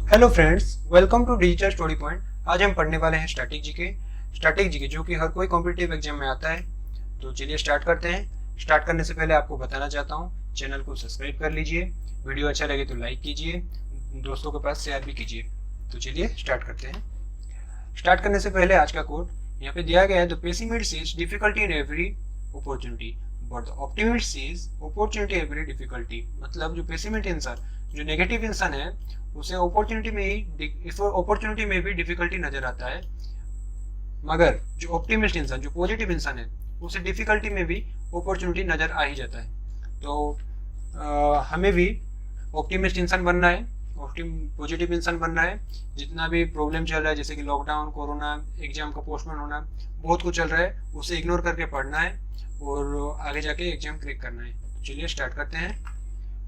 Hello friends, welcome to digital story point. आज हम पढ़ने वाले हैं स्टैटिक जीके जो कि हर कोई कॉम्पिटिटिव एग्जाम में आता है। तो चलिए स्टार्ट करते हैं। स्टार्ट करने से पहले आपको बताना चाहता हूँ, चैनल को सब्सक्राइब कर लीजिए, वीडियो अच्छा लगे तो लाइक कीजिए, दोस्तों के पास शेयर भी कीजिए। तो चलिए स्टार्ट करते हैं। स्टार्ट करने से पहले आज का कोड यहाँ पे दिया गया है। The pessimist sees difficulty in every opportunity but the optimist sees opportunity every difficulty. मतलब जो पेसिमिस्ट इंसान, जो नेगेटिव इंसान है, उसे अपॉर्चुनिटी में भी डिफिकल्टी नजर आता है, मगर जो ऑप्टिमिस्ट इंसान, जो पॉजिटिव इंसान है, उसे डिफिकल्टी में भी अपॉर्चुनिटी नजर आ ही जाता है। तो हमें भी ऑप्टिमिस्ट इंसान बनना है, पॉजिटिव इंसान बनना है। जितना भी प्रॉब्लम चल रहा है, जैसे कि लॉकडाउन, कोरोना, एग्जाम का पोस्टपोन होना, बहुत कुछ चल रहा है, उसे इग्नोर करके पढ़ना है और आगे जाके एग्जाम क्रैक करना है। तो चलिए स्टार्ट करते हैं।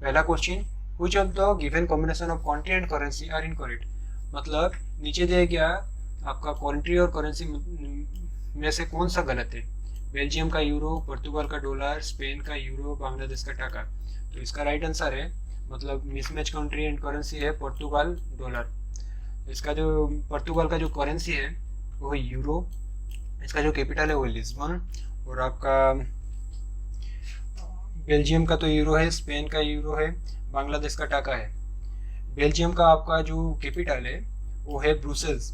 पहला question, Which of the given combination of country and currency are incorrect? मतलब नीचे दिया गया आपका कंट्री और करेंसी में से कौन सा गलत है? बेल्जियम का यूरो, पुर्तगाल का डॉलर, स्पेन का यूरो, बांग्लादेश का टाका। तो इसका राइट आंसर है, मतलब मिसमैच कंट्री एंड करेंसी है पुर्तगाल डॉलर। इसका जो पुर्तगाल का जो करेंसी है वो है यूरो, इसका जो कैपिटल है वो लिस्बन, और आपका बेल्जियम का तो यूरो है, स्पेन का यूरो है, बांग्लादेश का टाका है। बेल्जियम का आपका जो कैपिटल है वो है ब्रुसेल्स,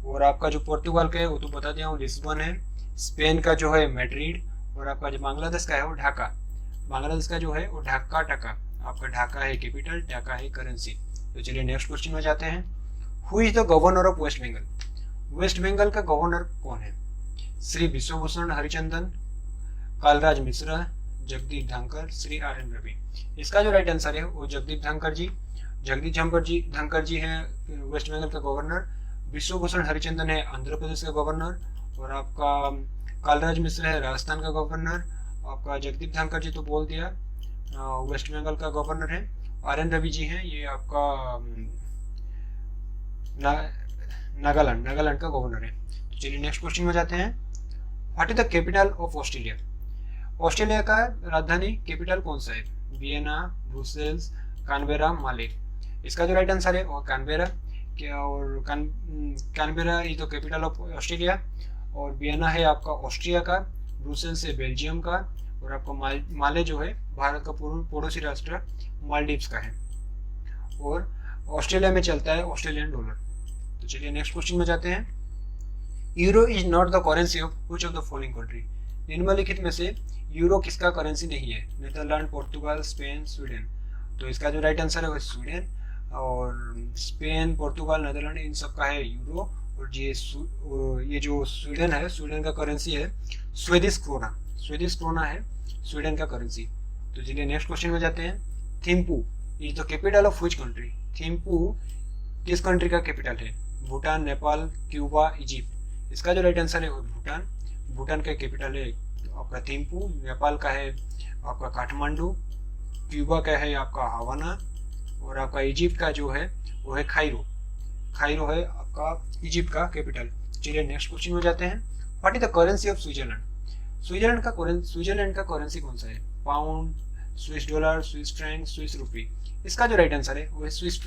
और आपका जो पुर्तगाल का है वो तो बता दिया हूँ, लिस्बन है। स्पेन का जो है मैड्रिड, और आपका जो बांग्लादेश का है वो ढाका। बांग्लादेश का जो है वो ढाका टाका। आपका ढाका है कैपिटल, टाका है करेंसी। तो चलिए नेक्स्ट क्वेश्चन में जाते हैं। Who is the governor of West Bengal? West Bengal का गवर्नर कौन है? Shri Vishwabhushan Harichandan, Kalraj Mishra, Jagdeep Dhankhar, Shri R N Ravi. इसका जो राइट आंसर है वो जगदीप धनखड़ जी हैं वेस्ट बंगाल का गवर्नर। विश्वभूषण हरिचंदन है आंध्र प्रदेश का गवर्नर, और आपका कालराज मिश्रा है राजस्थान का गवर्नर। आपका जगदीप धनखड़ जी तो बोल दिया, वेस्ट बंगाल का गवर्नर है। आर एन रवि जी हैं, ये आपका नागालैंड का गवर्नर है। तो चलिए नेक्स्ट क्वेश्चन में जाते हैं। What is the capital of Australia? Australia का राजधानी कैपिटल कौन सा है? वियना, ब्रुसेल्स, कैनबेरा, माले। इसका जो राइट आंसर है वो कैनबेरा। और Canberra is the capital of Australia, और वियना है आपका ऑस्ट्रिया का, ब्रुसेल्स है बेल्जियम का, और आपका माले जो है भारत का पड़ोसी राष्ट्र मालदीव्स का है। और ऑस्ट्रेलिया में चलता है ऑस्ट्रेलियन डॉलर। तो चलिए नेक्स्ट क्वेश्चन में जाते हैं। Euro is not the currency of which of the following country? निम्नलिखित में से यूरो किसका करेंसी नहीं है? नीदरलैंड, पुर्तगाल, स्पेन, स्वीडन। तो इसका जो राइट आंसर है वो स्वीडन, और स्पेन, पुर्तगाल, नीदरलैंड, इन सब का है यूरो। और ये जो स्वीडन है, स्वीडन का करेंसी है स्वेदिश क्रोना है स्वीडन का करेंसी। तो चलिए नेक्स्ट क्वेश्चन में जाते हैं। Thimphu is the capital of which country? Thimphu किस कंट्री का कैपिटल है? Bhutan, Nepal, Cuba, Egypt. इसका जो राइट आंसर है वो भूटान का कैपिटल है आपका थिम्पू। नेपाल का है आपका काठमांडू, क्यूबा का है आपका हवाना, और आपका इजिप्ट का जो है वो है खाइरो है आपका इजिप्ट का कैपिटल। चलिए नेक्स्ट क्वेश्चन में जाते हैं। What is the currency of Switzerland? Switzerland का करेंसी कौन सा है? Pound, Swiss dollar, Swiss franc, Swiss rupee. इसका जो राइट आंसर है वो है Swiss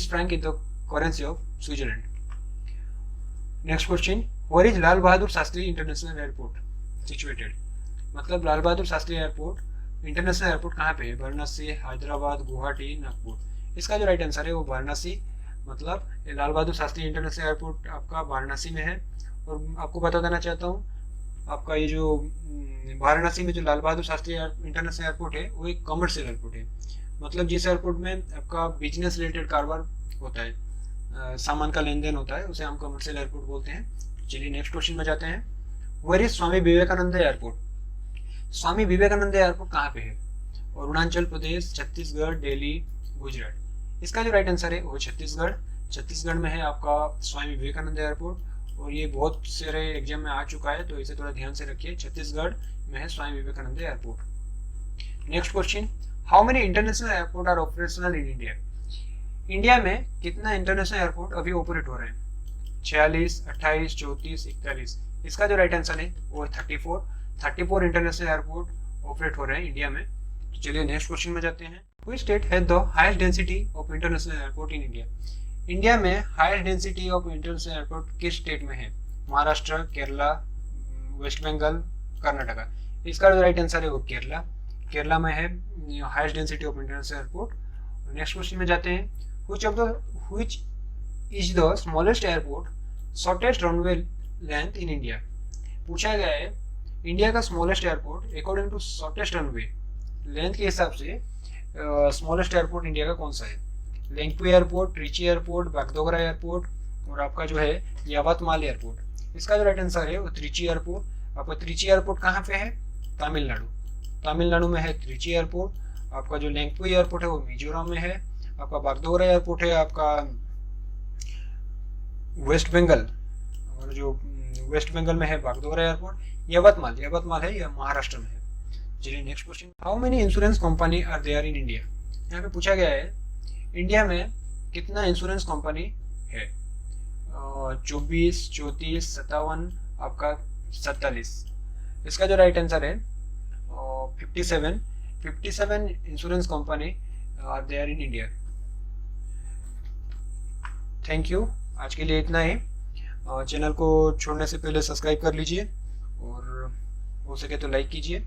franc is the currency of Switzerland. Next question, where is Lal Bahadur Shastri international airport situated? मतलब Lal Bahadur Shastri airport, international airport कहाँ पे है? वाराणसी, हैदराबाद, गुवाहाटी, नागपुर। इसका जो राइट आंसर है वो वाराणसी। मतलब लाल बहादुर शास्त्री इंटरनेशनल एयरपोर्ट आपका वाराणसी में है। और आपको बता देना चाहता हूँ, आपका ये जो वाराणसी में जो लाल बहादुर शास्त्री इंटरनेशनल एयरपोर्ट है वो एक कमर्शियल एयरपोर्ट है। मतलब जिस एयरपोर्ट में आपका बिजनेस रिलेटेड कारोबार होता है, सामान का लेन देन होता है, उसे हम कमर्शियल एयरपोर्ट बोलते हैं। चलिए नेक्स्ट क्वेश्चन में जाते हैं। Where is Swami Vivekananda airport? Swami Vivekananda airport कहाँ पे है? अरुणाचल प्रदेश, छत्तीसगढ़, दिल्ली, गुजरात। इसका जो राइट आंसर है वो छत्तीसगढ़ में है आपका स्वामी विवेकानंद एयरपोर्ट, और ये बहुत सारे एग्जाम में आ चुका है, तो इसे थोड़ा ध्यान से रखिए। छत्तीसगढ़ में है Swami Vivekananda airport. Next question, how many international airport are operational in India? India में कितना इंटरनेशनल एयरपोर्ट अभी ऑपरेट हो रहे हैं? 46, 28, 34, 41। इसका जो राइट आंसर है वो 34 इंटरनेशनल एयरपोर्ट ऑपरेट हो रहे हैं इंडिया में। तो चलिए नेक्स्ट क्वेश्चन में जाते हैं। Which state has the highest density of international airport in India? India में highest density of international airport किस स्टेट में है? महाराष्ट्र, केरला, वेस्ट बंगाल, कर्नाटका। इसका जो राइट आंसर है वो केरला। केरला में है highest density of international airport. Next question में जाते हैं। Which is the smallest airport shortest runway length in India? पूछा गया है इंडिया का smallest airport according to shortest runway length के हिसाब से स्मॉलेस्ट एयरपोर्ट इंडिया का कौन सा है? Lengpui airport, Trichy airport, Bagdogra airport और आपका जो है यावतमाल एयरपोर्ट। इसका जो राइट आंसर है वो त्रिची एयरपोर्ट। आपका त्रिची एयरपोर्ट कहाँ पे है? तमिलनाडु। तमिलनाडु में है त्रिची एयरपोर्ट। आपका जो लेंगपू एयरपोर्ट है वो मिजोरम में है। आपका बागडोगरा एयरपोर्ट है आपका वेस्ट बंगाल, और जो वेस्ट बंगाल में है बागडोगरा एयरपोर्ट। यावतमाल है, यह महाराष्ट्र में है। चलिए next question. How many insurance company are there in India? यहाँ पे पूछा गया है इंडिया में कितना इंश्योरेंस कंपनी है? 24, 34, 57, आपका 47। इसका जो राइट आंसर है 57 insurance company are there in India. Thank you, आज के लिए इतना ही। चैनल को छोड़ने से पहले सब्सक्राइब कर लीजिए और हो सके तो लाइक कीजिए।